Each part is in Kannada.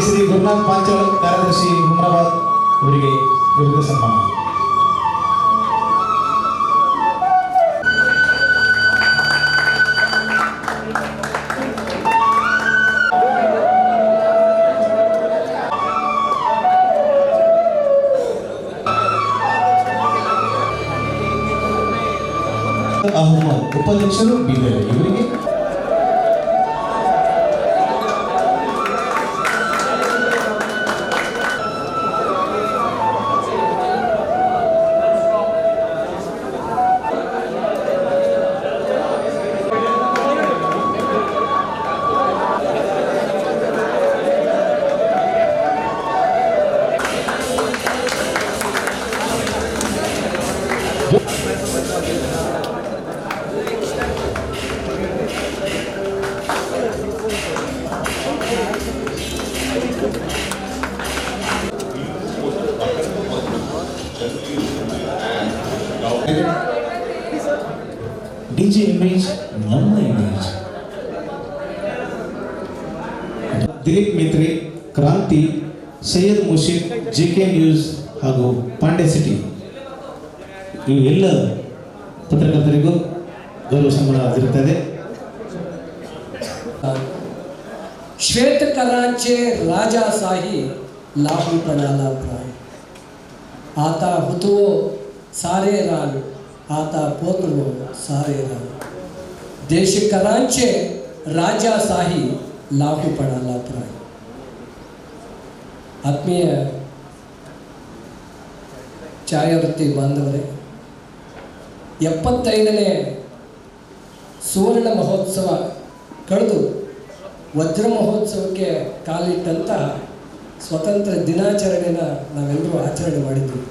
ಶ್ರೀ ಗುರುನಾಥ್ ಪಾಂಚಾಳ್ ಕಾರ್ಯದರ್ಶಿ ಹುಮನಾಬಾದ್ ಅವರಿಗೆ ವಿರುದ್ಧ ಸನ್ಮಾನ. ಅಹಮದ್ ಉಪಾಧ್ಯಕ್ಷರು ಬೀದರ್ ಇವರಿಗೆ ಡಿಜೆ ಇಮೇಜ್ ನಮ್ಮ ಇಮೇಜ್. ದಿಲೀಪ್ ಮಿತ್ರಿ, ಕ್ರಾಂತಿ, ಸೈಯದ್ ಮುಷಿಕ್, ಜೆಕೆ ನ್ಯೂಸ್ ಹಾಗೂ ಪಾಂಡೆ ಸಿಟಿ ಇವೆಲ್ಲ ಪತ್ರಕರ್ತರಿಗೂ ಗೌರವ ಸನ್ಮಾನ ಆಗಿರುತ್ತದೆ. श्वेत करांचे राजाशाही लागू पडाला प्राय आता होतो सारे रान आता पोतवो सारे रान देश करांचे राजाशाही लागू पडाला प्राय. ಆತ್ಮೀಯ ಛಾಯಾವೃತ್ತಿ ಬಾಂಧವರೇ, 75ನೇ ಸುವರ್ಣ ಮಹೋತ್ಸವ ಕಳೆದು ವಜ್ರ ಮಹೋತ್ಸವಕ್ಕೆ ಕಾಲಿಟ್ಟಂಥ ಸ್ವತಂತ್ರ ದಿನಾಚರಣೆನ ನಾವೆಲ್ಲರೂ ಆಚರಣೆ ಮಾಡಿದ್ವಿ.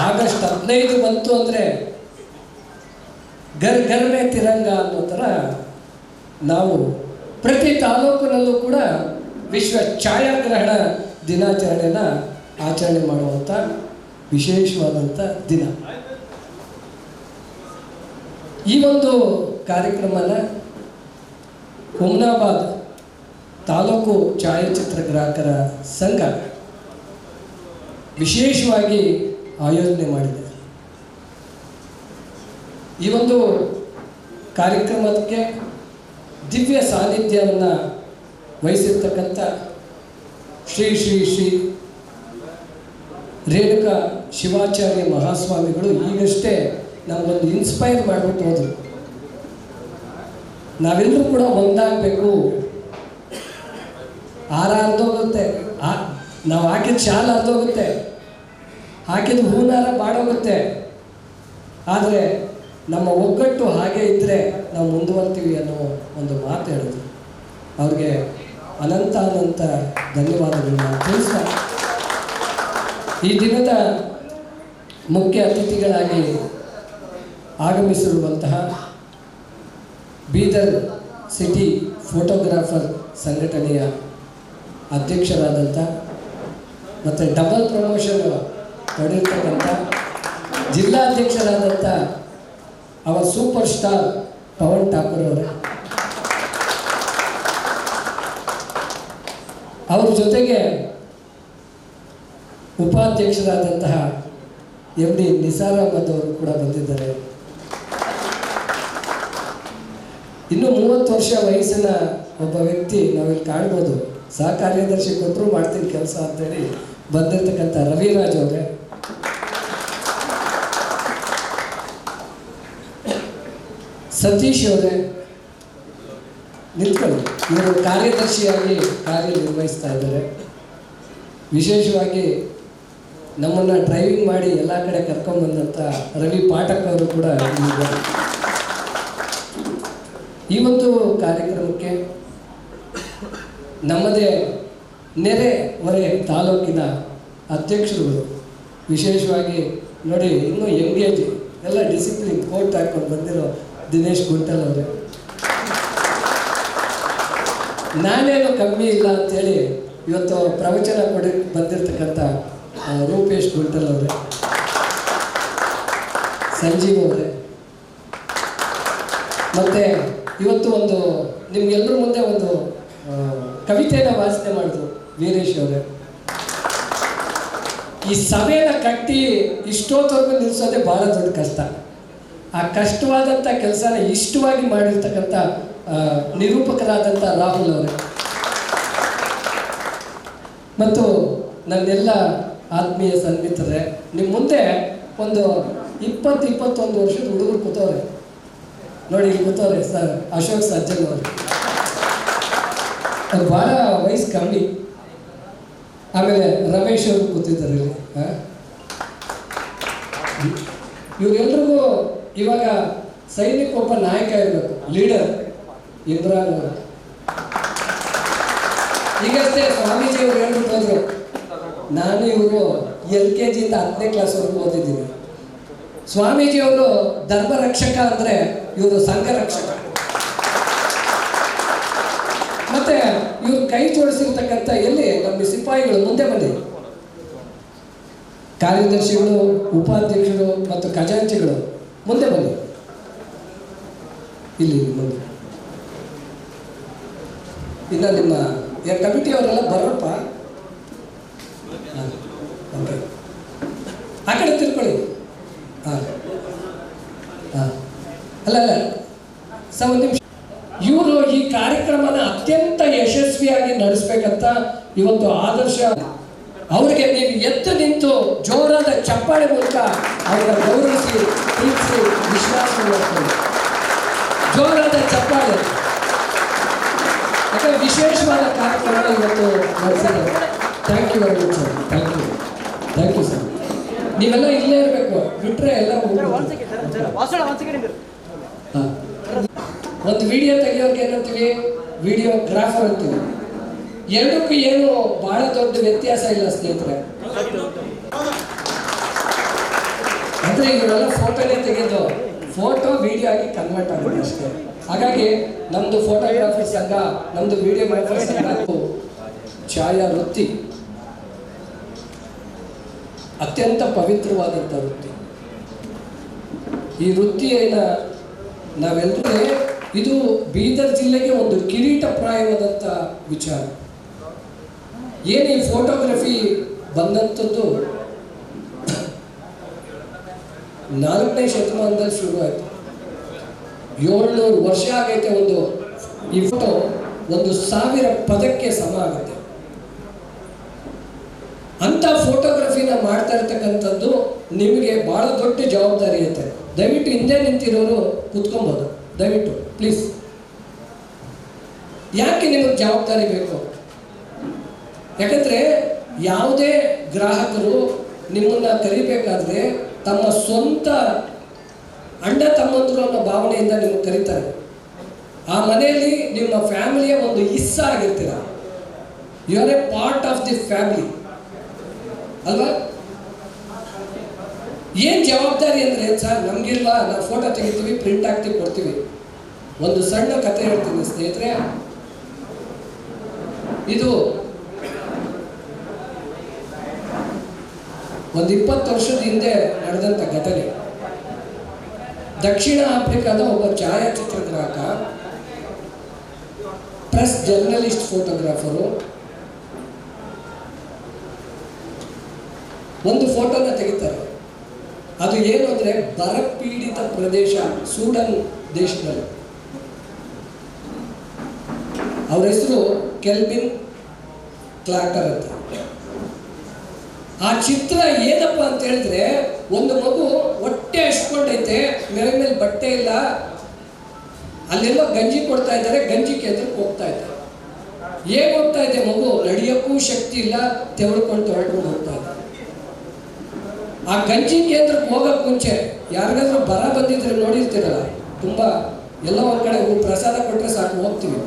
ಆಗಸ್ಟ್ 15 ಬಂತು ಅಂದರೆ ಘರ್ ಘರ್ ಮೇ ತಿರಂಗ ಅನ್ನೋ ಥರ ನಾವು ಪ್ರತಿ ತಾಲೂಕಿನಲ್ಲೂ ಕೂಡ ವಿಶ್ವ ಛಾಯಾಗ್ರಹಣ ದಿನಾಚರಣೆನ ಆಚರಣೆ ಮಾಡುವಂಥ ವಿಶೇಷವಾದಂಥ ದಿನ. ಈ ಒಂದು ಕಾರ್ಯಕ್ರಮನ ಹುಮನಾಬಾದ್ ತಾಲೂಕು ಛಾಯಾಚಿತ್ರಗ್ರಾಹಕರ ಸಂಘ ವಿಶೇಷವಾಗಿ ಆಯೋಜನೆ ಮಾಡಿದೆ. ಈ ಒಂದು ಕಾರ್ಯಕ್ರಮಕ್ಕೆ ದಿವ್ಯ ಸಾನ್ನಿಧ್ಯವನ್ನು ವಹಿಸಿರ್ತಕ್ಕಂಥ ಶ್ರೀ ಶ್ರೀ ಶ್ರೀ ರೇಣುಕಾ ಶಿವಾಚಾರ್ಯ ಮಹಾಸ್ವಾಮಿಗಳು ಈಗಷ್ಟೇ ನಮಗೊಂದು ಇನ್ಸ್ಪೈರ್ ಮಾಡಿಬಿಟ್ಟು ಹೋದರು. ನಾವೆಲ್ಲರೂ ಕೂಡ ಒಂದಾಗಬೇಕು. ಹಾರ ಅರ್ಧೋಗುತ್ತೆ, ನಾವು ಹಾಕಿದ ಶಾಲ ಅರ್ಧೋಗುತ್ತೆ, ಹಾಕಿದ ಹೂನಾರ ಬಾಡೋಗುತ್ತೆ. ಆದರೆ ನಮ್ಮ ಒಗ್ಗಟ್ಟು ಹಾಗೆ ಇದ್ದರೆ ನಾವು ಮುಂದುವರ್ತೀವಿ ಅನ್ನೋ ಒಂದು ಮಾತು ಹೇಳಿದ್ರು. ಅವ್ರಿಗೆ ಅನಂತ ಅನಂತ ಧನ್ಯವಾದಗಳನ್ನ ತಿಳಿಸ್ತಾ, ಈ ದಿನದ ಮುಖ್ಯ ಅತಿಥಿಗಳಾಗಿ ಆಗಮಿಸಿರುವಂತಹ ಬೀದರ್ ಸಿಟಿ ಫೋಟೋಗ್ರಾಫರ್ ಸಂಘಟನೆಯ ಅಧ್ಯಕ್ಷರಾದಂಥ ಮತ್ತು ಡಬಲ್ ಪ್ರಮೋಷನ್ ಪಡೆದಿರ್ತಕ್ಕಂಥ ಜಿಲ್ಲಾಧ್ಯಕ್ಷರಾದಂಥ ಅವರ ಸೂಪರ್ ಸ್ಟಾರ್ ಪವನ್ ಠಾಕೂರ್ ಅವರೇ, ಅವ್ರ ಜೊತೆಗೆ ಉಪಾಧ್ಯಕ್ಷರಾದಂತಹ ಎಂ ಡಿ ನಿಸಾರ್ ಅಹಮದ್ ಅವರು ಕೂಡ ಬಂದಿದ್ದಾರೆ. ಇನ್ನು 30 ವರ್ಷ ವಯಸ್ಸಿನ ಒಬ್ಬ ವ್ಯಕ್ತಿ ನಾವಿಲ್ಲಿ ಕಾಣ್ಬೋದು, ಸಹ ಕಾರ್ಯದರ್ಶಿ ಕೊಟ್ಟರು ಮಾಡ್ತೀನಿ ಕೆಲಸ ಅಂತೇಳಿ ಬಂದಿರತಕ್ಕಂಥ ರವಿರಾಜ್ ಅವರೇ, ಸತೀಶ್ ಅವರೇ ನಿಂತ್ಕೊಳ್ಳಿ. ಇವರು ಕಾರ್ಯದರ್ಶಿಯಾಗಿ ಕಾರ್ಯನಿರ್ವಹಿಸ್ತಾ ಇದ್ದಾರೆ. ವಿಶೇಷವಾಗಿ ನಮ್ಮನ್ನು ಡ್ರೈವಿಂಗ್ ಮಾಡಿ ಎಲ್ಲ ಕಡೆ ಕರ್ಕೊಂಡ್ಬಂದಂಥ ರವಿ ಪಾಠಕ್ ಅವರು ಕೂಡ ಇದ್ದಾರೆ. ಈ ಒಂದು ಕಾರ್ಯಕ್ರಮಕ್ಕೆ ನಮ್ಮದೇ ನೆರೆ ಹೊರೆ ತಾಲೂಕಿನ ಅಧ್ಯಕ್ಷರುಗಳು, ವಿಶೇಷವಾಗಿ ನೋಡಿ ಇನ್ನೂ ಎಂಗೇಜ್ ಎಲ್ಲ ಡಿಸಿಪ್ಲಿನ್ ಕೋಟ್ ಹಾಕೊಂಡು ಬಂದಿರೋ ದಿನೇಶ್ ಗುಂಟಲ್ ಅವರೇ, ನಾನೇನು ಕಮ್ಮಿ ಇಲ್ಲ ಅಂಥೇಳಿ ಇವತ್ತು ಪ್ರವಚನ ಕೊಡಿ ಬಂದಿರತಕ್ಕಂಥ ರೂಪೇಶ್ ಗುಂಟಲ್ ಅವರೇ, ಸಂಜೀವ್ ಅವರೇ, ಮತ್ತು ಇವತ್ತು ಒಂದು ನಿಮ್ಗೆಲ್ಲರ ಮುಂದೆ ಒಂದು ಕವಿತೆಯನ್ನು ವಾಚನೆ ಮಾಡಿದ್ರು ವೀರೇಶ್ ಅವರೇ. ಈ ಸಭೆನ ಕಟ್ಟಿ ಇಷ್ಟೊತ್ತವರೆಗೂ ನಿಲ್ಲಿಸೋದೇ ಭಾಳ ದೊಡ್ಡ ಕಷ್ಟ. ಆ ಕಷ್ಟವಾದಂಥ ಕೆಲಸನ ಇಷ್ಟವಾಗಿ ಮಾಡಿರ್ತಕ್ಕಂಥ ನಿರೂಪಕರಾದಂಥ ರಾಹುಲ್ ಅವರೇ ಮತ್ತು ನನ್ನೆಲ್ಲ ಆತ್ಮೀಯ ಸನ್ನಿಹಿತರೇ, ನಿಮ್ಮ ಮುಂದೆ ಒಂದು 20-21 ವರ್ಷದ ಹುಡುಗರು ಕೂತವ್ರೆ ನೋಡಿ. ಇಲ್ಲಿ ಕೂತವ್ರೆ ಸರ್ ಅಶೋಕ್ ಸಜ್ಜನ್ ಅವರು. ಅದು ಭಾಳ ವಯಸ್ಸು ಕಮ್ಮಿ. ಆಮೇಲೆ ರಮೇಶ್ ಅವರು ಕೂತಿದ್ದಾರೆ ಇಲ್ಲಿ. ಇವರೆಲ್ರಿಗೂ ಇವಾಗ ಸೈನಿಕ ಒಬ್ಬ ನಾಯಕ ಇರಬೇಕು, ಲೀಡರ್. ಇಮ್ರಾನ್ ಅವರು ಈಗಷ್ಟೇ ಸ್ವಾಮೀಜಿ ಅವರು ಹೇಳ್ಬಿಟ್ಟು ಹೋದ್ರು, ನಾನು ಇವರು LKG ಇಂದ 10ನೇ ಕ್ಲಾಸ್ವರೆಗೂ ಓದಿದ್ದೀನಿ. ಸ್ವಾಮೀಜಿ ಅವರು ಧರ್ಮ ರಕ್ಷಕ ಅಂದರೆ ಇವರು ಸಂಘ ರಕ್ಷಕ. ಮತ್ತೆ ಇವ್ರು ಕೈ ಜೋಡಿಸಿರ್ತಕ್ಕಂಥ ಎಲ್ಲಿ ನಮ್ಮ ಸಿಪಾಯಿಗಳು ಮುಂದೆ ಬನ್ನಿ, ಕಾರ್ಯದರ್ಶಿಗಳು, ಉಪಾಧ್ಯಕ್ಷರು ಮತ್ತು ಖಜಾಂಚಿಗಳು ಮುಂದೆ ಬನ್ನಿ. ಇಲ್ಲಿ ಮುಂದೆ ಇನ್ನು ನಿಮ್ಮ ಕಮಿಟಿಯವರೆಲ್ಲ ಬರಪ್ಪ. ಓಕೆ, ಆ ಕಡೆ ತಿಳ್ಕೊಳ್ಳಿ. ಹಾಂ ಹಾಂ, ಅಲ್ಲ ಸರ್ ಒಂದು ನಿಮಿಷ. ಇವರು ಈ ಕಾರ್ಯಕ್ರಮನ ಅತ್ಯಂತ ಯಶಸ್ವಿಯಾಗಿ ನಡೆಸಬೇಕಂತ ಇವತ್ತು ಆದರ್ಶ. ಅವರಿಗೆ ನೀವು ಎದ್ದು ನಿಂತು ಜೋರಾದ ಚಪ್ಪಾಳೆ ಮೂಲಕ ಅವರ ಗೌರವಿಸಿ, ಪ್ರೀತಿಸಿ, ವಿಶ್ವಾಸ ಮಾಡ್ಕೊಳ್ಳಿ. ಜೋರಾದ ಚಪ್ಪಾಳೆ. ಯಾಕಂದ್ರೆ ವಿಶೇಷವಾದ ಕಾರ್ಯಕ್ರಮ ಇವತ್ತು ನಡೆಸಿದ್ದಾರೆ. Thank you very much sir. Thank you sir. ನೀವೆಲ್ಲ ಇಲ್ಲೇ ಇರಬೇಕು, ಬಿಟ್ಟರೆ ಎಲ್ಲ ಹಾಂ. ಒಂದು ವಿಡಿಯೋ ತೆಗಿಯೋಕೆ ಏನಂತೀವಿ, ವಿಡಿಯೋಗ್ರಾಫರ್ ಅಂತೀವಿ. ಎರಡಕ್ಕೂ ಏನು ಬಹಳ ದೊಡ್ಡ ವ್ಯತ್ಯಾಸ ಇಲ್ಲ ಸ್ನೇಹಿತರೆ. ಅಂದ್ರೆ ಇವರೆಲ್ಲ ಫೋಟೋನೇ ತೆಗೆದು ಫೋಟೋ ವಿಡಿಯೋ ಆಗಿ ಕನ್ವರ್ಟ್ ಆಗುತ್ತೆ ಅಷ್ಟೇ. ಹಾಗಾಗಿ ನಮ್ದು ಫೋಟೋಗ್ರಾಫರ್ ಸಂಘ, ನಮ್ದು ವಿಡಿಯೋಗ್ರಾಫರ್ ಸಂಘ ಛಾಯಾ ವೃತ್ತಿ ಅತ್ಯಂತ ಪವಿತ್ರವಾದಂಥ ವೃತ್ತಿ. ಈ ವೃತ್ತಿಯನ್ನು ನಾವೆಲ್ಲರೂ, ಇದು ಬೀದರ್ ಜಿಲ್ಲೆಗೆ ಒಂದು ಕಿರೀಟಪ್ರಾಯವಾದಂಥ ವಿಚಾರ. ಏನು ಈ ಫೋಟೋಗ್ರಫಿ ಬಂದಂಥದ್ದು 4ನೇ ಶತಮಾನದಲ್ಲಿ ಶುರು ಆಯಿತು. 700 ವರ್ಷ ಆಗೈತೆ. ಈ ಫೋಟೋ 1000 ಪದಕ್ಕೆ ಸಮ ಆಗುತ್ತೆ. ಅಂಥ ಫೋಟೋಗ್ರಫಿನ ಮಾಡ್ತಾ ಇರ್ತಕ್ಕಂಥದ್ದು ನಿಮಗೆ ಭಾಳ ದೊಡ್ಡ ಜವಾಬ್ದಾರಿ ಐತೆ. ದಯವಿಟ್ಟು ಹಿಂದೆ ನಿಂತಿರೋರು ಕೂತ್ಕೊಬೋದು, ದಯವಿಟ್ಟು ಪ್ಲೀಸ್. ಯಾಕೆ ನಿಮಗೆ ಜವಾಬ್ದಾರಿ ಬೇಕು? ಯಾಕಂದರೆ ಯಾವುದೇ ಗ್ರಾಹಕರು ನಿಮ್ಮನ್ನು ಕರಿಬೇಕಾದ್ರೆ ತಮ್ಮ ಸ್ವಂತ ಅಣ್ಣ ತಮ್ಮಂದರು ಅನ್ನೋ ಭಾವನೆಯಿಂದ ನಿಮಗೆ ಕರೀತಾರೆ. ಆ ಮನೆಯಲ್ಲಿ ನಿಮ್ಮ ಫ್ಯಾಮಿಲಿಯ ಒಂದು ಹಿಸ್ಸ ಆಗಿರ್ತೀರ. You are a part of the family ಅಲ್ವಾ? ಏನು ಜವಾಬ್ದಾರಿ ಅಂದರೆ ಸರ್ ನಮಗಿಲ್ವಾ, ನಾವು ಫೋಟೋ ತೆಗಿತೀವಿ, ಪ್ರಿಂಟ್ ಹಾಕ್ತೀವಿ, ಕೊಡ್ತೀವಿ. ಒಂದು ಸಣ್ಣ ಕಥೆ ಹೇಳ್ತೀನಿ ಸ್ನೇಹಿತರೆ. ಇದು ಒಂದು 20 ವರ್ಷದ ಹಿಂದೆ ನಡೆದಂಥ ಘಟನೆ. ದಕ್ಷಿಣ ಆಫ್ರಿಕಾದ ಒಬ್ಬ ಛಾಯಾಚಿತ್ರಗ್ರಾಹಕ, ಪ್ರೆಸ್ ಜರ್ನಲಿಸ್ಟ್, ಫೋಟೋಗ್ರಾಫರು ಒಂದು ಫೋಟೋನ ತೆಗಿತಾರೆ. ಅದು ಏನು ಅಂದರೆ ಬರಪೀಡಿತ ಪ್ರದೇಶ ಸೂಡನ್ ದೇಶದಲ್ಲಿ. ಅವ್ರ ಹೆಸರು ಕೆಲ್ವಿನ್ ಕ್ಲಾರ್ಟರ್ ಅಂತ. ಆ ಚಿತ್ರ ಏನಪ್ಪ ಅಂತ ಹೇಳಿದ್ರೆ, ಒಂದು ಮಗು ಹೊಟ್ಟೆ ಹಚ್ಕೊಂಡೈತೆ, ಮೇಲೆ ಬಟ್ಟೆ ಇಲ್ಲ, ಅಲ್ಲೆಲ್ಲೋ ಗಂಜಿ ಕೊಡ್ತಾ ಇದ್ದಾರೆ, ಗಂಜಿ ಕೇಂದ್ರಕ್ಕೆ ಹೋಗ್ತಾ ಇದೆ. ಹೇಗೆ ಹೋಗ್ತಾ ಇದೆ ಮಗು? ನಡೆಯೋಕ್ಕೂ ಶಕ್ತಿ ಇಲ್ಲ, ತೆವಳ್ಕೊಂಡು ಹೋಗ್ತಾ ಇದೆ. ಆ ಗಂಜಿ ಕೇಂದ್ರಕ್ಕೆ ಹೋಗೋಕ್ಕೆ ಮುಂಚೆ ಯಾರಿಗಾದ್ರೂ ಬರ ಬಂದಿದ್ರೆ ನೋಡಿರ್ತೀರಲ್ಲ, ತುಂಬ ಎಲ್ಲ ಒಂದು ಕಡೆ ಪ್ರಸಾದ ಕೊಟ್ಟರೆ ಸಾಕು ಹೋಗ್ತೀವಿ.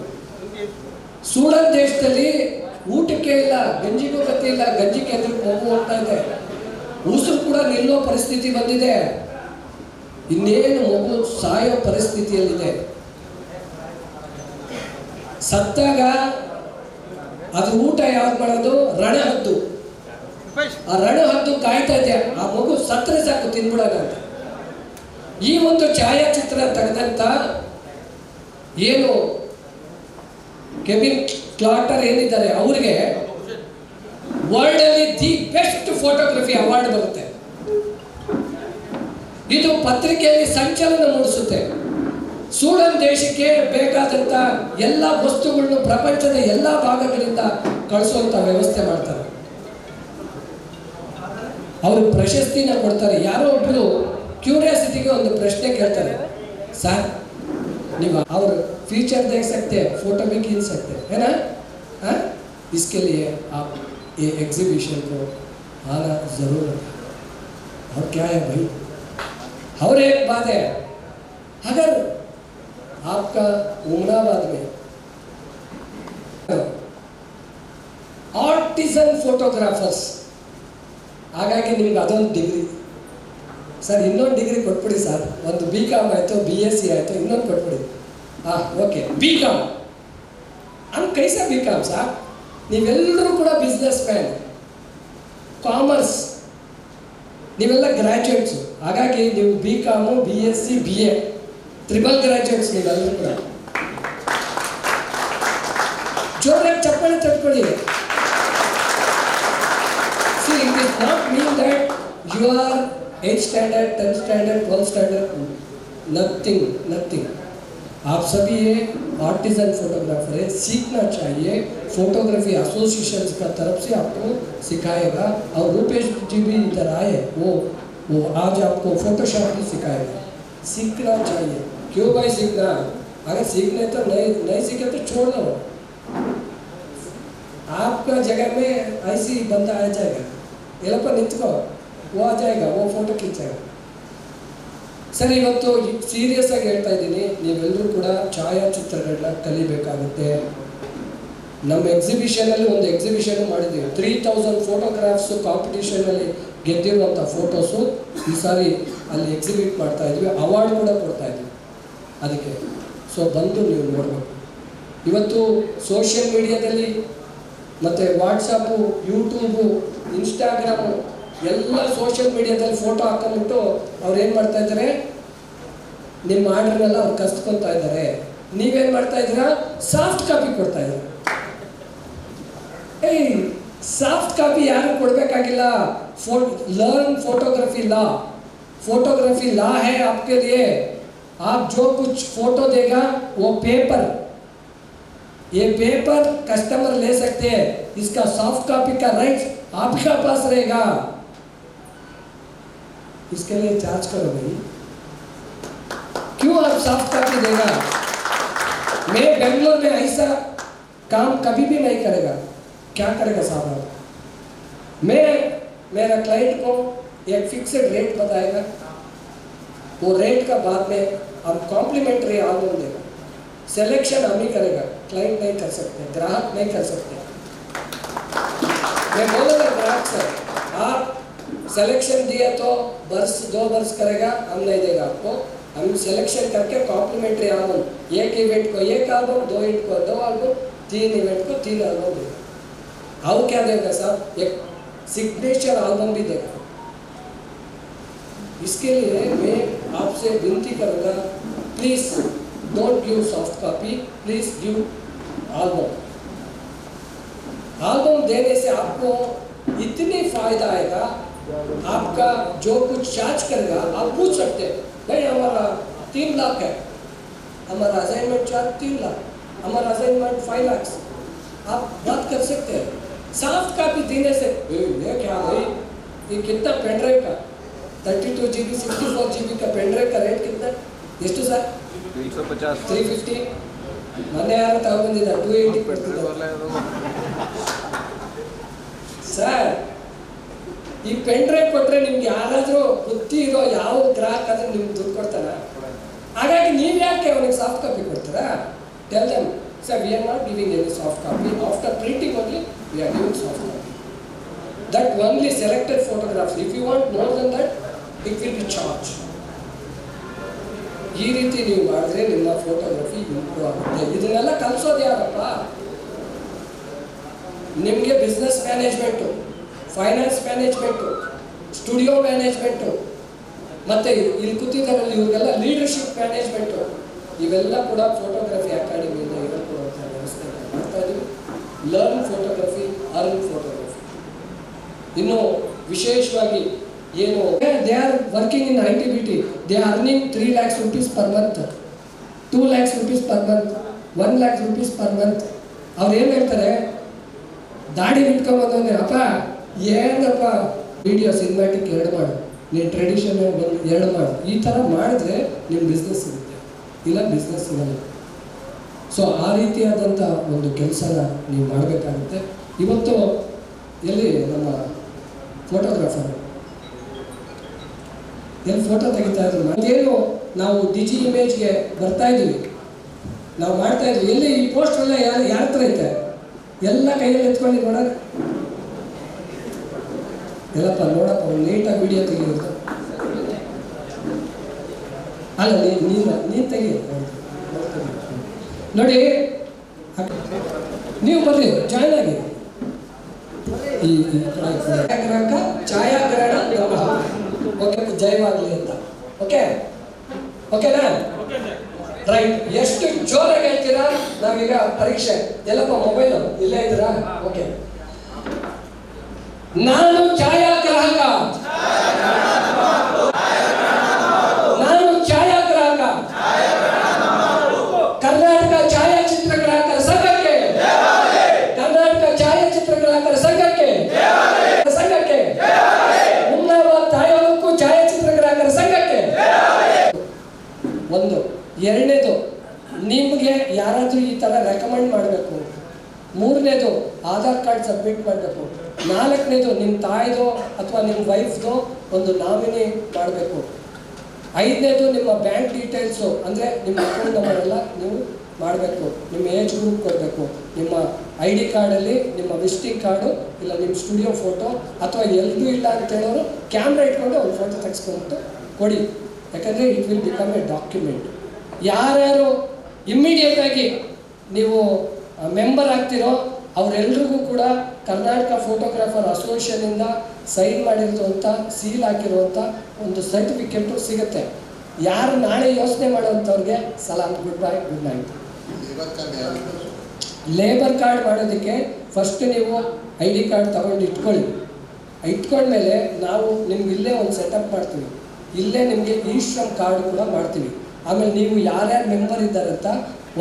ಸೂಡನ್ ದೇಶದಲ್ಲಿ ಊಟಕ್ಕೆ ಇಲ್ಲ, ಗಂಜಿಗೂ ಗತಿ ಇಲ್ಲ, ಗಂಜಿ ಕೇಂದ್ರಕ್ಕೆ ಹೋಗ್ತಾ ಇದೆ. ಉಸಿರು ಕೂಡ ನಿಲ್ಲೋ ಪರಿಸ್ಥಿತಿ ಬಂದಿದೆ. ಇನ್ನೇನು ಮಗು ಸಾಯೋ ಪರಿಸ್ಥಿತಿಯಲ್ಲಿದೆ. ಸತ್ತಾಗ ಅದು ಊಟ ಯಾವ್ದು ಮಾಡೋದು? ರಣಹದ್ದು. ಆ ರಣಹದ್ದು ಕಾಯ್ತಾ ಇದೆ, ಆ ಮಗು ಸತ್ತರೆ ಸಾಕು ತಿನ್ಬಿಡೋಣ ಅಂತ. ಈ ಒಂದು ಛಾಯಾಚಿತ್ರ ತೆಗೆದಂತ ಏನು ಕೆವಿನ್ ಕ್ಲಾರ್ಟರ್ ಏನಿದ್ದಾರೆ ಅವ್ರಿಗೆ ವರ್ಲ್ಡ್ ಅಲ್ಲಿ ದಿ ಬೆಸ್ಟ್ ಫೋಟೋಗ್ರಫಿ ಅವಾರ್ಡ್ ಬರುತ್ತೆ. ಇದು ಪತ್ರಿಕೆಯಲ್ಲಿ ಸಂಚಲನ ಮೂಡಿಸುತ್ತೆ. ಸ್ವೀಡನ್ ದೇಶಕ್ಕೆ ಬೇಕಾದಂತ ಎಲ್ಲ ವಸ್ತುಗಳನ್ನು ಪ್ರಪಂಚದ ಎಲ್ಲ ಭಾಗಗಳಿಂದ ಕಳಿಸುವಂತ ವ್ಯವಸ್ಥೆ ಮಾಡ್ತಾರೆ. ಅವರು ಪ್ರಶಸ್ತಿನ ಕೊಡ್ತಾರೆ. ಯಾರೋ ಒಬ್ರು ಕ್ಯೂರಿಯಾಸಿಟಿಗೆ ಒಂದು ಪ್ರಶ್ನೆ ಕೇಳ್ತಾರೆ, ಸರ್ ನೀವು और फीचर देख सकते हैं, फोटो भी खींच सकते हैं, है ना? हाँ, इसके लिए आप ये एग्जीबिशन को आना जरूर है. और क्या है भाई, और एक बात है, अगर आपका उमराबाद में आर्टिसन फोटोग्राफर्स ಹಾಗಾಗಿ ನಿಮ್ಗೆ ಅದೊಂದು ಡಿಗ್ರಿ ಸರ್, ಇನ್ನೊಂದು ಡಿಗ್ರಿ ಕೊಟ್ಬಿಡಿ ಸರ್. ಒಂದು BCom ಆಯಿತು, BSc ಆಯಿತು, ಇನ್ನೊಂದು ಕೊಟ್ಬಿಡಿ. ಹಾಂ ಓಕೆ, BCom हम कैसा BCom ಸರ್? ನೀವೆಲ್ಲರೂ ಕೂಡ ಬಿಸ್ನೆಸ್ ಮ್ಯಾನ್, ಕಾಮರ್ಸ್, ನೀವೆಲ್ಲ ಗ್ರ್ಯಾಜುಯೇಟ್ಸು. ಹಾಗಾಗಿ ನೀವು BCom, BSc, BA triple graduates ನೀವೆಲ್ಲರೂ ಕೂಡ. ಜೋರಾಗಿ ಚಪ್ಪಾಳೆ ತಟ್ಕೊಳ್ಳಿ. See, it does not mean that you are 8th standard, 10th standard, 12th standard, nothing. आप सभी ये आर्टिजन फोटोग्राफर है, सीखना चाहिए. फोटोग्राफी एसोसिएशन का तरफ से आपको सिखाएगा. और रूपेश जी भी इधर आए, वो आज आपको फोटोशॉप भी सिखाएगा. सीखना चाहिए. क्यों भाई सीखना? अगर सीखने तो नहीं सीखे तो छोड़ दो. आपका जगह में ऐसी बंदा आ जाएगा, ये लोग निंतको, वो आ जाएगा, वो फोटो खींचेगा. ಸರ್, ಇವತ್ತು ಸೀರಿಯಸ್ ಆಗಿ ಹೇಳ್ತಾ ಇದ್ದೀನಿ, ನೀವೆಲ್ಲರೂ ಕೂಡ ಛಾಯಾಚಿತ್ರಗಳನ್ನ ಕಲಿಬೇಕಾಗುತ್ತೆ. ನಮ್ಮ ಎಕ್ಸಿಬಿಷನಲ್ಲಿ ಒಂದು ಎಕ್ಸಿಬಿಷನ್ ಮಾಡಿದ್ದೀವಿ. 3000 ಫೋಟೋಗ್ರಾಫ್ಸು ಕಾಂಪಿಟೇಷನಲ್ಲಿ ಗೆದ್ದಿರುವಂಥ ಫೋಟೋಸು ಈ ಸಾರಿ ಅಲ್ಲಿ ಎಕ್ಸಿಬಿಟ್ ಮಾಡ್ತಾ ಇದ್ವಿ. ಅವಾರ್ಡ್ ಕೂಡ ಕೊಡ್ತಾ ಇದ್ವಿ ಅದಕ್ಕೆ. ಸೊ ಬಂದು ನೀವು ನೋಡಬೇಕು. ಇವತ್ತು ಸೋಷಿಯಲ್ ಮೀಡಿಯಾದಲ್ಲಿ ಮತ್ತು ವಾಟ್ಸಪ್ಪು, ಯೂಟ್ಯೂಬು, ಇನ್ಸ್ಟಾಗ್ರಾಮು ಎಲ್ಲ ಸೋಷಿಯಲ್ ಮೀಡಿಯಾದಲ್ಲಿ ಫೋಟೋ ಹಾಕೊಂಡ್ಬಿಟ್ಟು ಅವ್ರು ಏನು ಮಾಡ್ತಾ ಇದ್ದಾರೆ, ನಿಮ್ಮ ಆರ್ಡರ್ನೆಲ್ಲ ಅವ್ರು ಕಸ್ಕೊತಾ ಇದ್ದಾರೆ. ನೀವೇನು ಮಾಡ್ತಾ ಇದ್ದೀರಾ? ಸಾಫ್ಟ್ ಕಾಪಿ ಕೊಡ್ತಾ ಇದ್ದೀರಾ. ಸಾಫ್ಟ್ ಕಾಪಿ ಯಾರು ಕೊಡಬೇಕಾಗಿಲ್ಲ. Learn photography law. Photography law है आपके लिए. आप जो कुछ फोटो देगा वो पेपर, ये पेपर कस्टमर ले सकते हैं. इसका सॉफ्ट कॉपी का राइट आपके पास रहेगा. इसके लिए चार्ज करो भाई. क्यों आप सॉफ्ट कॉपी देगा? मैं बेंगलोर में ऐसा काम कभी भी नहीं करेगा. क्या करेगा साहब? मैं मेरा क्लाइंट को एक फिक्स्ड रेट बताएगा, वो रेट का बाद में हम कॉम्प्लीमेंट्री एल्बम देगा. सिलेक्शन हम ही करेगा, क्लाइंट नहीं कर सकते, ग्राहक नहीं कर सकते. मैं बोलूँगा ग्राहक से, आप सिलेक्शन दिए तो दो वर्ष करेगा, हम नहीं देगा आपको. हम सिलेक्शन करके कॉम्प्लीमेंट्री एल्बम, एक इवेंट को एक एल्बम, 2 इवेंट को 2 एल्बम, 3 इवेंट को 3 एल्बम देगा. और क्या देगा साहब? एक सिग्नेचर एल्बम भी देगा. इसके लिए मैं आपसे विनती करूँगा, please don't give soft copy, please give album. Album देने से आपको इतनी फायदा आएगा. आपका जो कुछ चार्ज करेगा आप पूछ सकते हैं, भाई हमारा 3 लाख है, हमारा असाइनमेंट चार्ज 3 लाख, हमारा असाइनमेंट 5 लाख. आप बात कर सकते हैं. सॉफ्ट कॉपी देने से ये क्या भाई, ये कितना पेन ड्राइव का 32 GB 64 GB का पेन ड्राइव का रेट कितना? ಎಷ್ಟು ಸರ್? 350 350. ಮೊನ್ನೆ ಯಾರು ತಗೊಂಡಿದ್ದ 280 ಕೊಡ್ತಿದ್ದ ಸರ್. ಈ ಪೆನ್ ಡ್ರೈವ್ ಕೊಟ್ಟರೆ ನಿಮ್ಗೆ ಯಾರಾದರೂ ಬುದ್ಧಿ ಇರೋ ಯಾವ ಗ್ರಾಹಕ ಆದರೂ ನಿಮ್ಗೆ ದುಡ್ಡು ಕೊಡ್ತಾರ? ಹಾಗಾಗಿ ನೀವು ಯಾಕೆ ಅವನಿಗೆ ಸಾಫ್ಟ್ ಕಾಪಿ ಕೊಡ್ತೀರಾ? Tell them, sir we are not giving any soft copy. After printing only we are giving soft copy. That only selected photographs. If you want more than that it will be charge. ಈ ರೀತಿ ನೀವು ಮಾಡಿದ್ರೆ ನಿಮ್ಮ ಫೋಟೋಗ್ರಫಿ ಇಂಪ್ರೂವ್ ಆಗುತ್ತೆ. ಇದನ್ನೆಲ್ಲ ಕಲಿಸೋದು ಯಾರಪ್ಪ? ನಿಮಗೆ business management, finance management, studio management, ಮತ್ತು ಇಲ್ಲಿ ಕೂತಿದ್ದಾರಲ್ಲ ಇವ್ರಿಗೆಲ್ಲ ಲೀಡರ್ಶಿಪ್ ಮ್ಯಾನೇಜ್ಮೆಂಟು, ಇವೆಲ್ಲ ಕೂಡ ಫೋಟೋಗ್ರಫಿ ಅಕಾಡೆಮಿಯಿಂದ ಹೇಳ್ಕೊಡುವಂಥ ವ್ಯವಸ್ಥೆ ಮಾಡ್ತಾ ಇದ್ದೀವಿ. Learn photography, earn photography. ಇನ್ನು ವಿಶೇಷವಾಗಿ ಏನು they are working in ITBT, they are earning 3 lakhs rupees per month, 2 lakhs rupees per month, 1 lakh rupees per month. ಅವ್ರು ಏನು ಹೇಳ್ತಾರೆ, ದಾಡಿ ಬಿಟ್ಕೊಂಬಂದ್ರೆ ಅಪ್ಪ ಏನಪ್ಪ ವಿಡಿಯೋ ಸಿನಿಮ್ಯಾಟಿಕ್ 2 ಮಾಡು, ನೀನು ಟ್ರೆಡಿಷನ್ 2 ಮಾಡು, ಈ ಥರ ಮಾಡಿದ್ರೆ ನಿಮ್ಮ ಬಿಸ್ನೆಸ್ ಸಿಗುತ್ತೆ, ಇಲ್ಲ ಬಿಸ್ನೆಸ್ ಸಿಗಲ್ಲ. ಸೊ ಆ ರೀತಿಯಾದಂಥ ಒಂದು ಕೆಲಸನ ನೀವು ಮಾಡಬೇಕಾಗುತ್ತೆ. ಇವತ್ತು ಎಲ್ಲಿ ನಮ್ಮ ಫೋಟೋಗ್ರಾಫರ್ ಎಲ್ಲಿ ಫೋಟೋ ತೆಗಿತಾ ಇದ್ರು, ಅದೇನು ನಾವು ಡಿಜಿ ಇಮೇಜ್ಗೆ ಬರ್ತಾ ಇದ್ದೀವಿ, ನಾವು ಮಾಡ್ತಾ ಇದ್ವಿ. ಎಲ್ಲಿ ಈ ಪೋಸ್ಟ್ ಎಲ್ಲ ಯಾರ ಹತ್ರ ಐತೆ, ಎಲ್ಲ ಕೈಯಲ್ಲಿ ಎತ್ಕೊಂಡು ನೋಡೋಣ, ಎಲ್ಲಪ್ಪ ನೋಡಪ್ಪ ನೀಟಾಗಿ ವಿಡಿಯೋ ತೆಗಿಯೋದು. ಅಲ್ಲ ನೀನು ತೆಗಿ ನೋಡಿ, ನೀವು ಬರ್ರಿ ಜಾಯ್ನ್ ಆಗಿ. ಈ ಛಾಯಾಗ್ರಹಣ ಓಕೆ, ಜಯವಾಗಲಿ ಅಂತ. ಓಕೆ ಓಕೆನಾ? ರೈಟ್. ಎಷ್ಟು ಜೋರಾಗಿ ಹೇಳ್ತೀರಾ? ನಾವೀಗ ಪರೀಕ್ಷೆ. ಎಲ್ಲಪ್ಪ ಮೊಬೈಲು ಇಲ್ಲೇ ಇದ್ದೀರಾ? ಓಕೆ. ನಾನು ಛಾಯಾಗ್ರಾಹಕ, ನಾನು ಛಾಯಾಗ್ರಾಹಕ, ಕರ್ನಾಟಕ ಛಾಯಾಚಿತ್ರಗ್ರಾಹಕರ ಸಂಘಕ್ಕೆ, ಕರ್ನಾಟಕ ಛಾಯಾಚಿತ್ರಗ್ರಾಹಕರ ಸಂಘಕ್ಕೆ, ಹುಮ್ನಾಬಾದ್ ತಾಲೂಕು ಛಾಯಾಚಿತ್ರಗ್ರಾಹಕರ ಸಂಘಕ್ಕೆ. ಒಂದು. ಎರಡನೇದು, ನಿಮಗೆ ಯಾರಾದರೂ ಈ ಥರ ರೆಕಮೆಂಡ್ ಮಾಡಬೇಕು. ಮೂರನೇದು, ಆಧಾರ್ ಕಾರ್ಡ್ ಸಬ್ಮಿಟ್ ಮಾಡಬೇಕು. ನಾಲ್ಕನೇದು, ನಿಮ್ಮ ತಾಯಿದೋ ಅಥವಾ ನಿಮ್ಮ ವೈಫ್ದೋ ಒಂದು ನಾಮಿನಿ ಮಾಡಬೇಕು. ಐದನೇದು, ನಿಮ್ಮ ಬ್ಯಾಂಕ್ ಡೀಟೇಲ್ಸು ಅಂದರೆ ನಿಮ್ಮ ಅಕೌಂಟ್ ನಂಬರ್ ಎಲ್ಲ ನೀವು ಮಾಡಬೇಕು. ನಿಮ್ಮ ಏಜ್ ಗ್ರೂಪ್ ಕೊಡಬೇಕು. ನಿಮ್ಮ ID ಕಾರ್ಡಲ್ಲಿ ನಿಮ್ಮ ವಿಸಿಟಿಂಗ್ ಕಾರ್ಡು, ಇಲ್ಲ ನಿಮ್ಮ ಸ್ಟುಡಿಯೋ ಫೋಟೋ, ಅಥವಾ ಎಲ್ಲೂ ಇಲ್ಲ ಅಂತ ಹೇಳೋರು ಕ್ಯಾಮ್ರಾ ಇಟ್ಕೊಂಡು ಒಂದು ಫೋಟೋ ತೆಗೆಸ್ಕೊಂಡ್ಬಿಟ್ಟು ಕೊಡಿ. ಯಾಕಂದರೆ it will become a document. ಯಾರ್ಯಾರು ಇಮ್ಮಿಡಿಯೇಟಾಗಿ ನೀವು ಮೆಂಬರ್ ಆಗ್ತಿರೋ ಅವರೆಲ್ರಿಗೂ ಕೂಡ ಕರ್ನಾಟಕ ಫೋಟೋಗ್ರಾಫರ್ ಅಸೋಸಿಯೇಷನಿಂದ ಸೈನ್ ಮಾಡಿರುವಂಥ, ಸೀಲ್ ಹಾಕಿರುವಂಥ ಒಂದು ಸರ್ಟಿಫಿಕೇಟು ಸಿಗುತ್ತೆ. ಯಾರು ನಾಳೆ ಯೋಚನೆ ಮಾಡೋವಂಥವ್ರಿಗೆ ಸಲಾಮ್, good bye, good night. Labour card ಮಾಡೋದಕ್ಕೆ ಫಸ್ಟ್ ನೀವು ID ಕಾರ್ಡ್ ತಗೊಂಡು ಇಟ್ಕೊಳ್ಳಿ. ಇಟ್ಕೊಂಡ್ಮೇಲೆ ನಾವು ನಿಮ್ಗೆ ಇಲ್ಲೇ ಒಂದು ಸೆಟಪ್ ಮಾಡ್ತೀವಿ. ಇಲ್ಲೇ ನಿಮಗೆ ಇ-ಶ್ರಮ್ ಕಾರ್ಡ್ ಕೂಡ ಮಾಡ್ತೀವಿ. ಆಮೇಲೆ ನೀವು ಯಾರ್ಯಾರು ಮೆಂಬರ್ ಇದ್ದಾರಂತ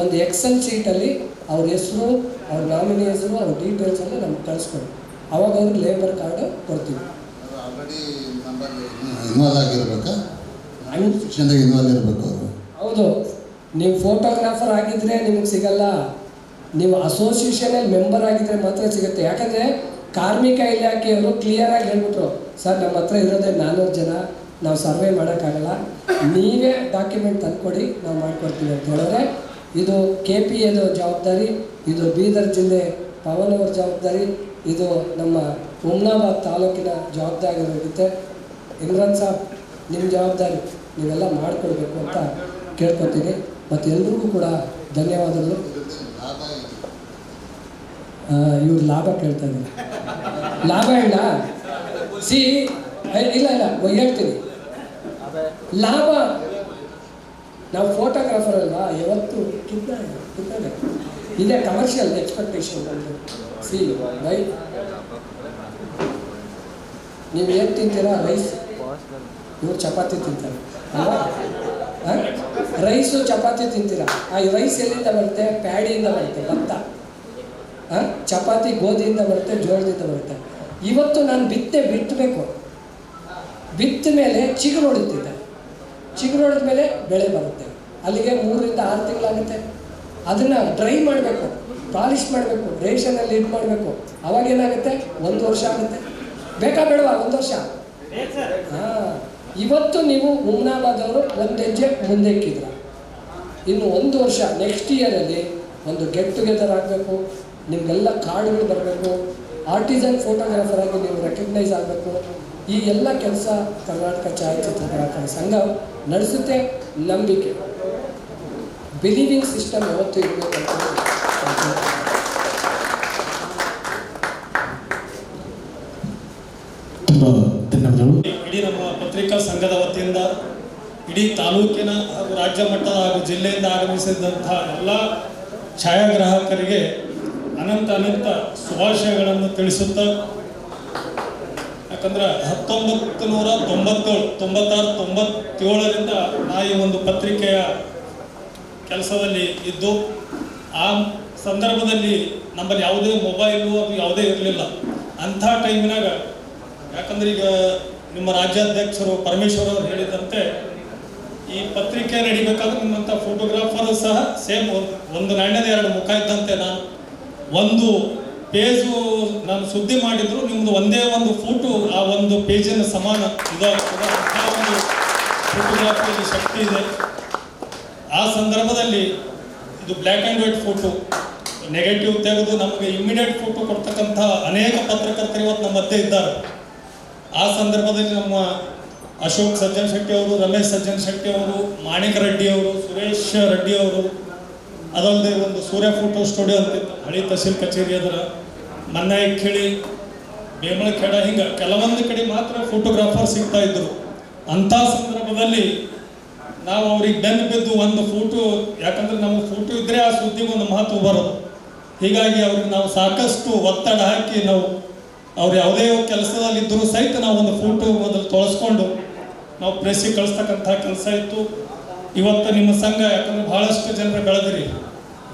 ಒಂದು ಎಕ್ಸೆಲ್ ಶೀಟಲ್ಲಿ ಅವ್ರ ಹೆಸರು, ಅವ್ರ ನಾಮಿನಿ ಹೆಸರು, ಅವ್ರ ಡೀಟೇಲ್ಸ್ ಎಲ್ಲ ನಮ್ಗೆ ಕಳಿಸ್ಕೊಡಿ. ಅವಾಗ ಅವ್ರಿಗೆ ಲೇಬರ್ ಕಾರ್ಡು ಕೊಡ್ತೀವಿ. ಹೌದು, ನೀವು ಫೋಟೋಗ್ರಾಫರ್ ಆಗಿದ್ರೆ ನಿಮಗೆ ಸಿಗಲ್ಲ, ನೀವು ಅಸೋಸಿಯೇಷನಲ್ಲಿ ಮೆಂಬರ್ ಆಗಿದ್ರೆ ಮಾತ್ರ ಸಿಗುತ್ತೆ. ಯಾಕಂದರೆ ಕಾರ್ಮಿಕ ಇಲಾಖೆಯವರು ಕ್ಲಿಯರಾಗಿ ಹೇಳ್ಬಿಟ್ರು, ಸರ್ ನಮ್ಮ ಹತ್ರ ಇರೋದೇ 400 ಜನ, ನಾವು ಸರ್ವೆ ಮಾಡೋಕ್ಕಾಗಲ್ಲ, ನೀವೇ ಡಾಕ್ಯುಮೆಂಟ್ ತಂದುಕೊಡಿ, ನಾವು ಮಾಡಿಕೊಡ್ತೀವಿ ಅಂತ ಹೇಳಿದ್ರೆ, ಇದು KPAದು ಜವಾಬ್ದಾರಿ, ಇದು ಬೀದರ್ ಜಿಲ್ಲೆ ಪವನ್ ಅವ್ರ ಜವಾಬ್ದಾರಿ, ಇದು ನಮ್ಮ ಹುಮ್ನಾಬಾದ್ ತಾಲೂಕಿನ ಜವಾಬ್ದಾರಿ ಇರುತ್ತೆ. ಇಮ್ರಾನ್ ಸಾಬ್, ನಿಮ್ಮ ಜವಾಬ್ದಾರಿ, ನೀವೆಲ್ಲ ಮಾಡಿಕೊಡ್ಬೇಕು ಅಂತ ಕೇಳ್ಕೊತೀನಿ. ಮತ್ತು ಎಲ್ರಿಗೂ ಕೂಡ ಧನ್ಯವಾದಗಳು. ಇವ್ರು ಲಾಭ ಕೇಳ್ತಾ ಇದ್ದೀನಿ. ಲಾಭ ಹೇಳ ಇಲ್ಲ ಹೇಳ್ತೀನಿ. ಲಾಭ, ನಾವು ಫೋಟೋಗ್ರಾಫರ್ ಅಲ್ವಾ, ಯಾವತ್ತು ಕಿತ್ತಾನೆ ಇದೇ ಕಮರ್ಷಿಯಲ್ ಎಕ್ಸ್ಪೆಕ್ಟೇಷನ್ ಬಂದು. ಬೈ, ನೀವು ಏನು ತಿಂತೀರಾ? ರೈಸ್, ಇವ್ರು ಚಪಾತಿ ತಿಂತಾರೆ ಅಲ್ವಾ? ರೈಸು ಚಪಾತಿ ತಿಂತೀರಾ? ಆ ರೈಸ್ ಎಲ್ಲಿಂದ ಬರುತ್ತೆ? ಪ್ಯಾಡಿಯಿಂದ ಬರುತ್ತೆ, ಭತ್ತ. ಚಪಾತಿ ಗೋಧಿಯಿಂದ ಬರುತ್ತೆ, ಜೋಳದಿಂದ ಬರುತ್ತೆ. ಇವತ್ತು ನಾನು ಬಿತ್ತಬೇಕು, ಬಿತ್ತ ಮೇಲೆ ಚಿಗುರು ಹೊಡಿತಿದ್ದೆ, ಚಿಗುರು ಹೊಡೆದ ಮೇಲೆ ಬೆಳೆ ಬರುತ್ತೆ. ಅಲ್ಲಿಗೆ 3 ರಿಂದ 6 ತಿಂಗಳಾಗುತ್ತೆ. ಅದನ್ನು ಡ್ರೈ ಮಾಡಬೇಕು, ಪಾಲಿಷ್ ಮಾಡಬೇಕು, ರೇಷನಲ್ಲಿ ಇದು ಮಾಡಬೇಕು. ಅವಾಗೇನಾಗುತ್ತೆ? 1 ವರ್ಷ ಆಗುತ್ತೆ. ಬೇಕಾ ಬೇಡವಾ? 1 ವರ್ಷ. ಇವತ್ತು ನೀವು ಹುಮ್ನಾಬಾದವರು 1 ಹೆಜ್ಜೆ ಮುಂದೆ ಇಕ್ಕಿದ್ರ, ಇನ್ನು 1 ವರ್ಷ ನೆಕ್ಸ್ಟ್ ಇಯರಲ್ಲಿ ಒಂದು ಗೆಟ್ ಟುಗೆದರ್ ಆಗಬೇಕು, ನಿಮಗೆಲ್ಲ ಕಾರ್ಡ್ಗಳು ಬರಬೇಕು, ಆರ್ಟಿಸನ್ ಫೋಟೋಗ್ರಾಫರ್ ಆಗಿ ನೀವು ರೆಕಗ್ನೈಸ್ ಆಗಬೇಕು. ಈ ಎಲ್ಲ ಕೆಲಸ ಕರ್ನಾಟಕ ಛಾಯಾಚಿತ್ರಗ್ರಾಹಕರ ಸಂಘ ನಡೆಸುತ್ತೆ. ನಂಬಿಕೆ, ಬಿಲೀವಿಂಗ್ ಸಿಸ್ಟಮ್ ಯಾವತ್ತೂ ಇರಬೇಕಂತ. ತುಂಬ ಧನ್ಯವಾದಗಳು. ಇಡೀ ನಮ್ಮ ಪತ್ರಿಕಾ ಸಂಘದ ವತಿಯಿಂದ ಇಡೀ ತಾಲೂಕಿನ ಹಾಗೂ ರಾಜ್ಯ ಮಟ್ಟದ ಹಾಗೂ ಜಿಲ್ಲೆಯಿಂದ ಆಗಮಿಸಿದಂತಹ ಎಲ್ಲ ಛಾಯಾಗ್ರಾಹಕರಿಗೆ ಅನಂತ ಅನಂತ ಶುಭಾಶಯಗಳನ್ನು ತಿಳಿಸುತ್ತಾ, ಯಾಕಂದ್ರೆ 1997 ನಾ ಈ ಒಂದು ಪತ್ರಿಕೆಯ ಕೆಲಸದಲ್ಲಿ ಇದ್ದು, ಆ ಸಂದರ್ಭದಲ್ಲಿ ನಮ್ಮಲ್ಲಿ ಯಾವುದೇ ಮೊಬೈಲು ಅದು ಯಾವುದೇ ಇರಲಿಲ್ಲ. ಅಂಥ ಟೈಮಿನಾಗ, ಯಾಕಂದ್ರೆ ಈಗ ನಿಮ್ಮ ರಾಜ್ಯಾಧ್ಯಕ್ಷರು ಪರಮೇಶ್ವರ್ ಅವರು ಹೇಳಿದಂತೆ ಈ ಪತ್ರಿಕೆ ನಡಿಬೇಕಾದ್ರೆ ನಿಮ್ಮಂಥ ಫೋಟೋಗ್ರಾಫರ್ ಸಹ ಸೇಮ್ ಒಂದು ನಾಣ್ಯದ ಎರಡು ಮುಖ ಇದ್ದಂತೆ. ನಾನು ಒಂದು ಪೇಜು ನಾನು ಸುದ್ದಿ ಮಾಡಿದ್ರು ನಿಮ್ಮದು ಒಂದೇ ಒಂದು ಫೋಟೋ ಆ ಒಂದು ಪೇಜಿನ ಸಮಾನ ಇದಾಗ್ತದೆ. ಅಂಥ ಒಂದು ಫೋಟೋಗ್ರಾಫಿಯಲ್ಲಿ ಶಕ್ತಿ ಇದೆ. ಆ ಸಂದರ್ಭದಲ್ಲಿ ಇದು black and white photo, negative ತೆಗೆದು ನಮಗೆ ಇಮ್ಮಿಡಿಯೇಟ್ ಫೋಟೋ ಕೊಡ್ತಕ್ಕಂಥ ಅನೇಕ ಪತ್ರಕರ್ತರು ಇವತ್ತು ನಮ್ಮ ಮಧ್ಯೆ ಇದ್ದಾರೆ. ಆ ಸಂದರ್ಭದಲ್ಲಿ ನಮ್ಮ ಅಶೋಕ್ ಸಜ್ಜನ್ ಶೆಟ್ಟಿ ಅವರು, ರಮೇಶ್ ಸಜ್ಜನ್ ಶೆಟ್ಟಿ ಅವರು, ಮಾಣಿಕ್ ರೆಡ್ಡಿ ಅವರು, ಸುರೇಶ್ ರೆಡ್ಡಿ ಅವರು, ಅದಲ್ಲದೆ ಒಂದು ಸೂರ್ಯ ಫೋಟೋ ಸ್ಟುಡಿಯೋ ಅಂತಿತ್ತು ಹಳಿ ತಹಸೀಲ್ ಕಚೇರಿ ಅದರ ಮನ್ನಾಯಿಖೇಳಿ, ಬೇಮಳಖೇಡ, ಹಿಂಗೆ ಕೆಲವೊಂದು ಕಡೆ ಮಾತ್ರ ಫೋಟೋಗ್ರಾಫರ್ ಸಿಗ್ತಾ ಇದ್ರು. ಅಂಥ ಸಂದರ್ಭದಲ್ಲಿ ನಾವು ಅವ್ರಿಗೆ ಬೆನ್ನು ಬಿದ್ದು ಒಂದು ಫೋಟೋ, ಯಾಕಂದ್ರೆ ನಮ್ಮ ಫೋಟೋ ಇದ್ದರೆ ಆ ಸುದ್ದಿಗೆ ಒಂದು ಮಹತ್ವ ಬರೋದು. ಹೀಗಾಗಿ ಅವ್ರಿಗೆ ನಾವು ಸಾಕಷ್ಟು ಒತ್ತಡ ಹಾಕಿ ನಾವು ಅವ್ರು ಯಾವುದೇ ಕೆಲಸದಲ್ಲಿ ಇದ್ದರೂ ಸಹಿತ ನಾವು ಒಂದು ಫೋಟೋ ಮೊದಲು ತೊಳಸ್ಕೊಂಡು ನಾವು ಪ್ರೆಸ್ಸಿಗೆ ಕಳಿಸ್ತಕ್ಕಂಥ ಕೆಲಸ ಇತ್ತು. ಇವತ್ತು ನಿಮ್ಮ ಸಂಘ, ಯಾಕಂದ್ರೆ ಭಾಳಷ್ಟು ಜನರು ಬೆಳೆದಿರಿ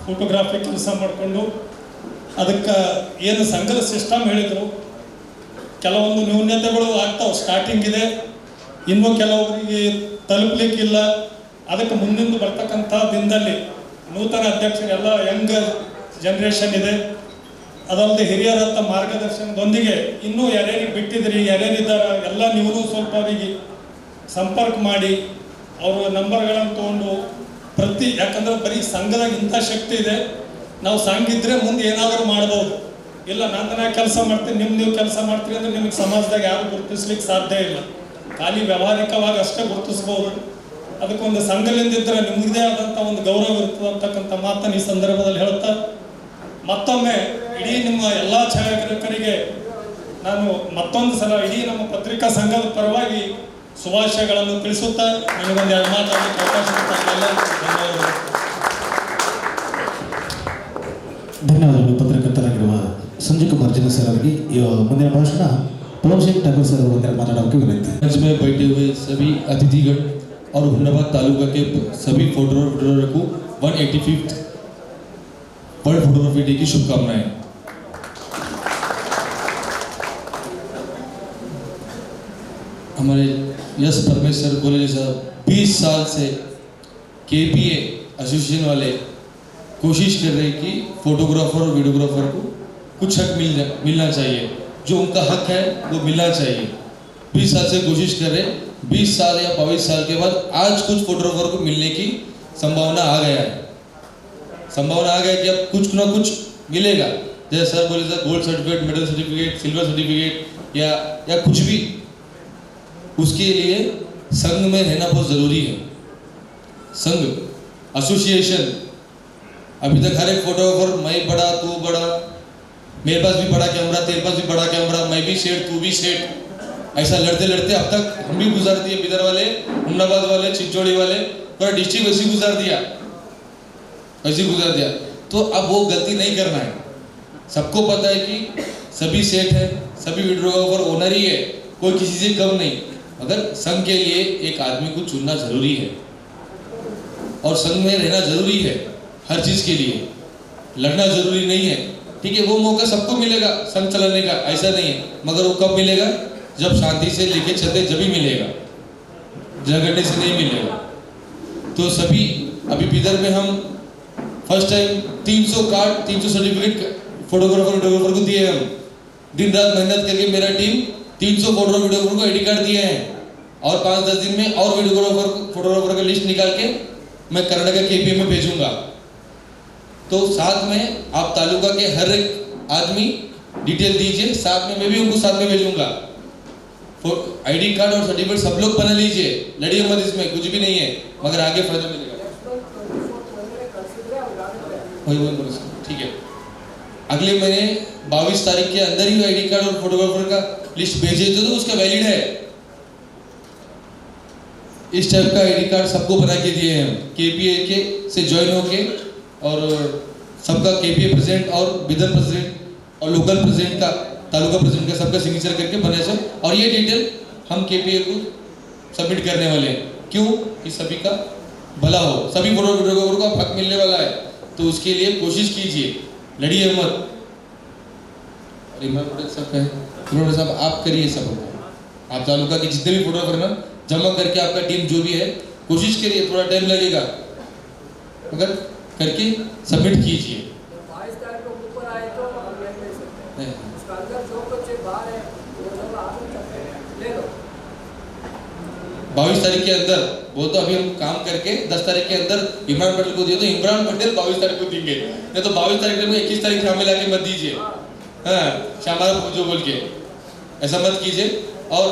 ಫೋಟೋಗ್ರಾಫಿ ಕೆಲಸ ಮಾಡಿಕೊಂಡು, ಅದಕ್ಕೆ ಏನು ಸಂಘದ ಸಿಸ್ಟಮ್ ಹೇಳಿದರು, ಕೆಲವೊಂದು ನ್ಯೂನ್ಯತೆಗಳು ಆಗ್ತಾವೆ. ಸ್ಟಾರ್ಟಿಂಗ್ ಇದೆ, ಇನ್ನೂ ಕೆಲವೊಬ್ಬರಿಗೆ ತಲುಪಲಿಕ್ಕಿಲ್ಲ. ಅದಕ್ಕೆ ಮುಂದಿಂದು ಬರ್ತಕ್ಕಂಥ ದಿನದಲ್ಲಿ ನೂತನ ಅಧ್ಯಕ್ಷರೆಲ್ಲ ಯಂಗ್ ಜನ್ರೇಷನ್ ಇದೆ, ಅದಲ್ಲದೆ ಹಿರಿಯರಂಥ ಮಾರ್ಗದರ್ಶನದೊಂದಿಗೆ ಇನ್ನೂ ಯಾರ್ಯಾರಿಗೆ ಬಿಟ್ಟಿದ್ರಿ, ಯಾರ್ಯಾರಿದ್ದಾರೆ ಎಲ್ಲ ನೀವು ಸ್ವಲ್ಪ ಅವರಿಗೆ ಸಂಪರ್ಕ ಮಾಡಿ ಅವರ ನಂಬರ್ಗಳನ್ನು ತೊಗೊಂಡು ಯಾಕಂದ್ರೆ ಬರೀ ಸಂಘದಾಗ ಇಂಥ ಶಕ್ತಿ ಇದೆ. ನಾವು ಸಂಘ ಇದ್ದರೆ ಮುಂದೆ ಏನಾದರೂ ಮಾಡ್ಬೋದು. ಇಲ್ಲ ನಾನು ಕೆಲಸ ಮಾಡ್ತೀನಿ, ನೀವು ಕೆಲಸ ಮಾಡ್ತೀರಿ ಅಂದರೆ ನಿಮಗೆ ಸಮಾಜದಾಗ ಯಾರು ಗುರುತಿಸ್ಲಿಕ್ಕೆ ಸಾಧ್ಯ ಇಲ್ಲ. ಖಾಲಿ ವ್ಯಾವಹಾರಿಕವಾಗಿ ಅಷ್ಟೇ ಗುರುತಿಸ್ಬೋದು. ಅದಕ್ಕೊಂದು ಸಂಘಲಿಂದಿದ್ದರೆ ನಿಮ್ಮದೇ ಆದಂಥ ಒಂದು ಗೌರವ ಇರ್ತದೆ ಅಂತಕ್ಕಂಥ ಮಾತನ್ನು ಈ ಸಂದರ್ಭದಲ್ಲಿ ಹೇಳ್ತಾ, ಮತ್ತೊಮ್ಮೆ ಇಡೀ ನಿಮ್ಮ ಎಲ್ಲ ಛಾಯಾಗ್ರಾಹಕರಿಗೆ ನಾನು ಮತ್ತೊಂದು ಸಲ ಇಡೀ ನಮ್ಮ ಪತ್ರಿಕಾ ಸಂಘದ ಪರವಾಗಿ ಶುಭಾಶಯಗಳನ್ನು ತಿಳಿಸುತ್ತಾ ನನಗೊಂದು ಎರಡು ಮಾತಾಡಲಿಕ್ಕೆ ಅವಕಾಶ ಧನ್ಯವಾದಗಳು. ಪತ್ರಕರ್ತರಾಗಿರುವ ಸಂಜಯ್ ಕುಮಾರ್ ಜನ ಸರ್ ಅವರಿಗೆ ಮುಂದಿನ ಭಾಷಣ ಪವನ್ ಸಿಂಗ್ ಠಾಕೂರ್ सर ಅವರು ಮಾತಾಡೋಕೆ ವಿನಂತಿ. मंच में बैठे हुए सभी अतिथिगण और हुमनाबाद तालुका के सभी फोटोग्राफर को 185th वर्ल्ड फोटोग्राफी डे की शुभकामनाएं। हमारे यस परमेश्वर बोले साहब 20 साल से KPA एसोसिएशन वाले कोशिश कर रहे कि फोटोग्राफर और वीडियोग्राफर को कुछ हक मिलना चाहिए, जो उनका हक है वो मिलना चाहिए। 20 साल से कोशिश कर रहे, 20 साल या 22 साल के बाद आज कुछ फोटोग्राफर को मिलने की संभावना आ गया है। संभावना आ गया कि अब कुछ ना कुछ मिलेगा। जैसे सर बोले sir gold certificate, medal certificate, silver certificate या कुछ भी, उसके लिए संघ में रहना बहुत ज़रूरी है। संघ एसोसिएशन, अभी तक हर एक फोटोग्राफर मैं बड़ा तू बड़ा, मेरे पास भी बड़ा कैमरा, तेरे पास भी बड़ा कैमरा, मैं भी सेट तू भी सेट, ऐसा लड़ते लड़ते अब तक हम भी गुजार दिए। बिदर वाले, हुमनाबाद वाले, चिंचोड़ी वाले, पूरा डिस्ट्रिक्ट वैसे गुजार दिया। तो अब वो गलती नहीं करना है। सबको पता है कि सभी सेट है, सभी वीडियोग्राफर ओनर ही है, कोई किसी से कम नहीं। मगर संघ के लिए एक आदमी को चुनना जरूरी है और संघ में रहना जरूरी है। हर चीज़ के लिए लड़ना जरूरी नहीं है। ठीक है, वो मौका सबको मिलेगा संघ चलाने का, ऐसा नहीं है। मगर वो कब मिलेगा? जब शांति से लेके चलते जब ही मिलेगा, झगड़ने से नहीं मिलेगा। तो सभी अभी बिदर में हम first time 300 card, 300 certificate photographer को दिए। हम दिन रात मेहनत करके मेरा टीम 300 फोटोग्राफर को आईडी कार्ड दिए हैं और 5-10 दिन में और फोटोग्राफर का लिस्ट निकाल के मैं कर्नाटक KPA में भेजूंगा। तो साथ में आप तालुका के हर एक आदमी डिटेल दीजिए, साथ में मैं भी उनको साथ में भेजूंगा। आईडी कार्ड और सर्टिफिकेट सब लोग बना लीजिए, लड़िए मत, इसमें कुछ भी नहीं है, मगर आगे फायदा मिलेगा। ठीक है, अगले महीने 22 तारीख के अंदर ही आईडी कार्ड और फोटोग्राफर का लिस्ट भेजे तो उसका वैलिड है। इस टाइप का आईडी कार्ड सबको बना के दिए हैं केपीए के से ज्वाइन होके, और सबका केपीए प्रेसिडेंट और विदर प्रेसिडेंट और लोकल प्रेसिडेंट का, तालुका प्रेसिडेंट का सबका सिग्नेचर करके बने से, और ये डिटेल हम केपीए को सबमिट करने वाले हैं। क्यों? कि सभी का भला हो, सभी फोटोग्राफर को हक मिलने वाला है, तो उसके लिए कोशिश कीजिए, लड़िए मत। साहब आप करिए सब, आप तालुका के जितने भी फोटोग्राफर ना जमा करके आपका टीम जो भी है कोशिश करिए, थोड़ा टाइम लगेगा मगर करके सबमिट कीजिए। 22 तारीख को ऊपर आए तो हम ले सकते हैं, उसका अंदर जो कुछ बाहर है वो सब आप ले लो। 22 तारीख के अंदर वो तो अभी हम काम करके 10 तारीख के अंदर इमरान पटेल को दिए, तो इमरान पटेल 22 तारीख को देंगे, नहीं तो 22 तारीख में 21 तारीख हमें लाके मत दीजिए। हाँ, श्यामारा जो बोल के ऐसा मत कीजिए। और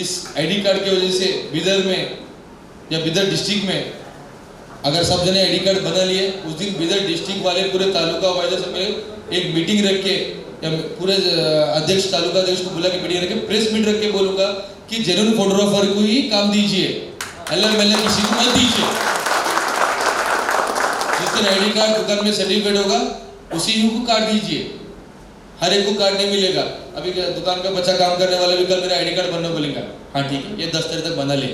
इस आईडी कार्ड की वजह से बिदर में या बिदर डिस्ट्रिक्ट में अगर सब जने आईडी कार्ड बना लिए, उस दिन बिदर डिस्ट्रिक्ट वाले पूरे तालुका वाइज में एक मीटिंग रख के, या पूरे अध्यक्ष तालुका अध्यक्ष को बुला के मीटिंग रख के प्रेस मीट रख के बोलूंगा कि जेन्युइन फोटोग्राफर को ही काम दीजिए, एलएमएलए किसी को मत दीजिए। जिस दिन आईडी कार्ड दुकान में सर्टिफिकेट होगा उसी को कार्ड दीजिए, हर एक को कार्ड नहीं मिलेगा। अभी दुकान का बच्चा काम करने वाला भी कल मेरा आईडी कार्ड बनना बोलेगा, हाँ ठीक है ये 10 तारीख तक बना ले,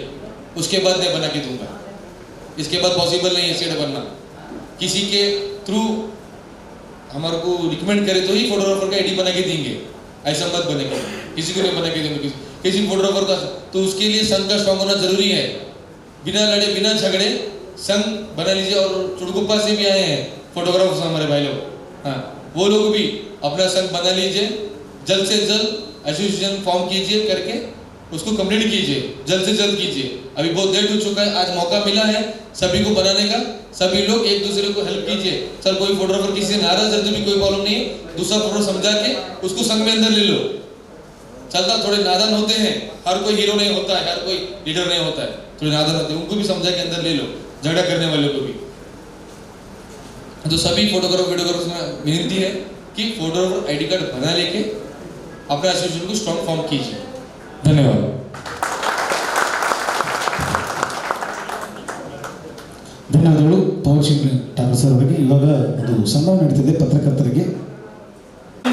उसके बाद नहीं बना के दूंगा, इसके बाद पॉसिबल नहीं है सीट बनना। किसी के थ्रू हमारे को रिकमेंड करे तो ही फोटोग्राफर का आईडी बना के देंगे, ऐसा मत बनेगा, किसी को नहीं बना के देंगे किसी फोटोग्राफर का। तो उसके लिए संघ का स्ट्रॉन्ग होना जरूरी है, बिना लड़े बिना झगड़े संघ बना लीजिए। और चुड़कुप्पा से भी आए हैं फोटोग्राफर्स हमारे भाई लोग, हाँ वो लोग भी अपना संघ बना लीजिए, जल्द से जल्द एसोसिएशन फॉर्म कीजिए, करके उसको कंप्लीट कीजिए, जल्द से जल्द कीजिए। अभी बहुत लेट हो चुका है, आज मौका मिला है सभी को बनाने का, सभी लोग एक दूसरे को हेल्प कीजिए। सर कोई फोटोग्राफर किसी से नाराज है तो भी कोई प्रॉब्लम नहीं है, दूसरा फोटो समझा के उसको संघ में अंदर ले लो, चलता। थोड़े नादान होते हैं, हर कोई हीरो नहीं होता है, हर कोई लीडर नहीं होता है, थोड़े नादान होते हैं, उनको भी समझा के अंदर ले लो, झगड़ा करने वाले को भी। तो सभी फोटोग्राफर वीडियोग्राफर्स में विनती है कि फोटोग्राफर आईडी कार्ड बना लेके अपना एसोसिएशन को स्ट्रॉन्ग फॉर्म कीजिए। धन्यवाद। ಧನ್ಯವಾದಗಳು ಪವನ್ ಸಿಂಗ್ ಠಾಕೂರ್ ಸರ್ ಅವರಿಗೆ. ಇವಾಗ ಒಂದು ಸಂಭಾವನೆ ನಡೀತಿದೆ ಪತ್ರಕರ್ತರಿಗೆ.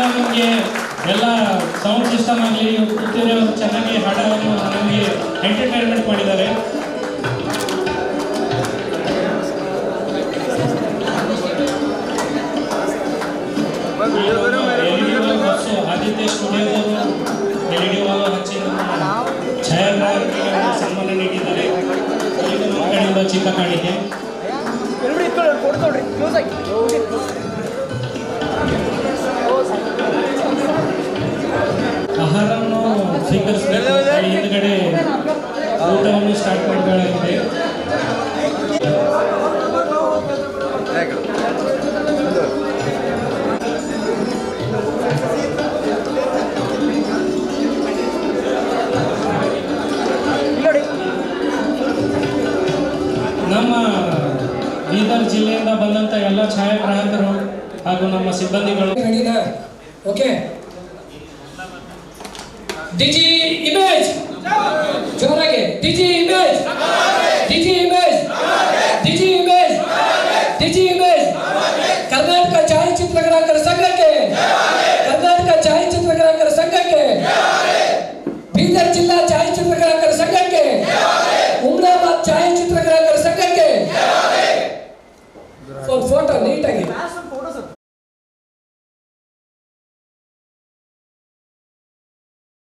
ನಮಗೆ ಎಲ್ಲ ಸೌಂಡ್ ಸಿಸ್ಟಮ್ ಆಗಲಿ ಕೂತಿರೋ ಚೆನ್ನಾಗಿ ಹಾಡೋದು ನಮಗೆ ಎಂಟರ್ಟೈನ್ಮೆಂಟ್ ಮಾಡಿದ್ದಾರೆ. ಆದಿತ್ಯ ಸ್ಟುಡಿಯೋದವರು ಎಲ್ಇಡಿ ವಾಲು ಹಚ್ಚಿ ಛಾಯಾಗ್ರಾಹಕರಿಗೆ ಸನ್ಮಾನ ನೀಡಿದ್ದಾರೆ. ಇದು ನಮ್ಮ ಕಡೆಯಿಂದ ಚಿಕ್ಕ ಕಾಣಿಕೆ. ಆಹಾರವನ್ನು ಸ್ವೀಕರಿಸಬೇಕು, ಹಿಂದ್ಗಡೆ ಊಟವನ್ನು ಸ್ಟಾರ್ಟ್ ಮಾಡಲಾಗಿದೆ. ನಮ್ಮ ಬೀದರ್ ಜಿಲ್ಲೆಯಿಂದ ಬಂದಂಥ ಎಲ್ಲ ಛಾಯಾಗ್ರಾಹಕರು ಹಾಗೂ ನಮ್ಮ ಸಿಬ್ಬಂದಿಗಳು ಓಕೆ ಡಿಜಿ ಇಮೇಜ್ ಜೋರಾಗಿ Digi image Digi image Digi image Digi image Karnataka ಛಾಯಾಚಿತ್ರಗ್ರಾಹಕರ ಸಂಘಕ್ಕೆ, ಕರ್ನಾಟಕ ಛಾಯಾಚಿತ್ರಗ್ರಾಹಕರ ಸಂಘಕ್ಕೆ, ಬೀದರ್ ಜಿಲ್ಲಾ ಛಾಯಾಚಿತ್ರಗ್ರಾಹಕರ ಸಂಘಕ್ಕೆ, ಹುಮ್ನಾಬಾದ್ ಛಾಯಾಚಿತ್ರಗ್ರಾಹಕರ ಸಂಘಕ್ಕೆ. ಫೋಟೋ ನೀಟಾಗಿ